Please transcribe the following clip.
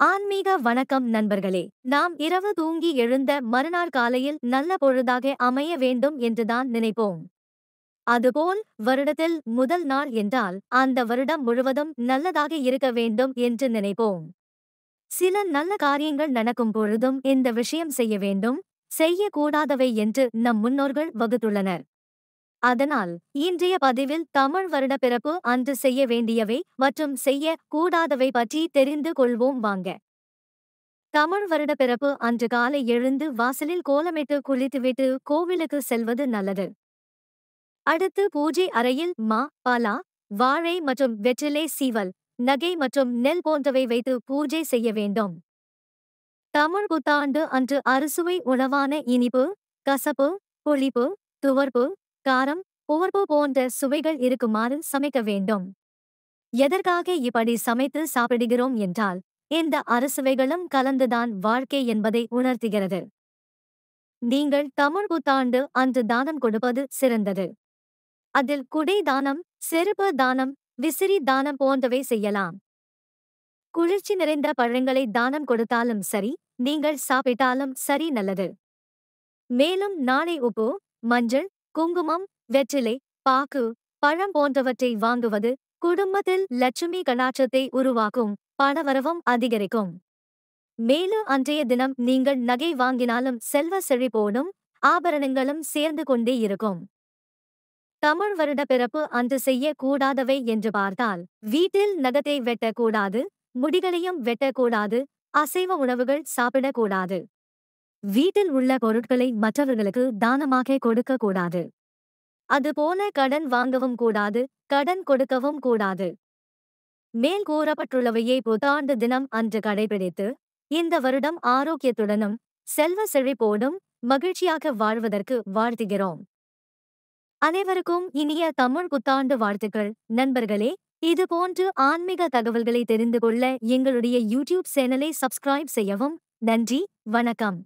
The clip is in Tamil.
ஆன்மீக வணக்கம் நண்பர்களே. நாம் இரவு தூங்கி எழுந்த மறுநாள் காலையில் நல்ல பொழுதாக அமைய வேண்டும் என்றுதான் நினைப்போம். அதுபோல் வருடத்தில் முதல் நாள் என்றால் அந்த வருடம் முழுவதும் நல்லதாக இருக்க வேண்டும் என்று நினைப்போம். சில நல்ல காரியங்கள் நடக்கும் பொழுதும் இந்த விஷயம் செய்ய வேண்டும், செய்யக்கூடாதவை என்று நம் முன்னோர்கள் வகுத்துள்ளனர். அதனால் இன்றைய பதிவில் தமிழ் வருட பிறப்பு அன்று செய்ய வேண்டியவை மற்றும் செய்ய கூடாதவை பற்றி தெரிந்து கொள்வோம் வாங்க. தமிழ் வருட பிறப்பு அன்று காலை எழுந்து வாசலில் கோலமிட்டு குளித்துவிட்டு கோவிலுக்கு செல்வது நல்லது. அடுத்து பூஜை அறையில் மா, பலா, வாழை மற்றும் வெற்றிலை, சீவல், நகை மற்றும் நெல் போன்றவை வைத்து பூஜை செய்ய வேண்டும். தமிழ் புத்தாண்டு அன்று அறுசுவை உணவான இனிப்பு, கசப்பு, புளிப்பு, துவர்ப்பு, காரம், உவர்ப்பு போன்ற சுவைகள் இருக்குமாறு சமைக்க வேண்டும். எதற்காக இப்படி சமைத்து சாப்பிடுகிறோம் என்றால், இந்த அறுசுவைகளும் கலந்துதான் வாழ்க்கை என்பதை உணர்த்துகிறது. நீங்கள் தமிழ் புத்தாண்டு அன்று தானம் கொடுப்பது சிறந்தது. அதில் குடை தானம், செருப்பு தானம், விசிறி தானம் போன்றவை செய்யலாம். குளிர்ச்சி நிறைந்த பழங்களை தானம் கொடுத்தாலும் சரி, நீங்கள் சாப்பிட்டாலும் சரி, நல்லது. மேலும் நாளை உப்பு, மஞ்சள், குங்குமம், வெற்றிலை, பாக்கு, பழம் போன்றவற்றை வாங்குவது குடும்பத்தில் லட்சுமி கடாட்சத்தை உருவாக்கும், பணவரவும் அதிகரிக்கும். மேலும் அன்றைய தினம் நீங்கள் நகை வாங்கினாலும் செல்வ செழிப்போடும் ஆபரணங்களும் சேர்ந்து கொண்டே இருக்கும். தமிழ் வருட பிறப்பு அன்று செய்ய கூடாதவை என்று பார்த்தால், வீட்டில் நகத்தை வெட்டக்கூடாது, முடிகளையும் வெட்டக்கூடாது, அசைவ உணவுகள் சாப்பிடக்கூடாது. வீட்டில் உள்ள பொருட்களை மற்றவர்களுக்கு தானமாக கொடுக்க கூடாது. அதுபோல கடன் வாங்கவும் கூடாது, கடன் கொடுக்கவும் கூடாது. மேல் கூறப்பட்டுள்ளவையே புத்தாண்டு தினம் அன்று கடைபிடித்து, இந்த வருடம் ஆரோக்கியத்துடனும் செல்வ செழிப்போடும் மகிழ்ச்சியாக வாழ்வதற்கு வாழ்த்துகிறோம். அனைவருக்கும் இனிய தமிழ் புத்தாண்டு வாழ்த்துக்கள். நண்பர்களே, இதுபோன்று ஆன்மீக தகவல்களை தெரிந்து கொள்ள எங்களுடைய யூடியூப் சேனலை சப்ஸ்கிரைப் செய்யவும். நன்றி, வணக்கம்.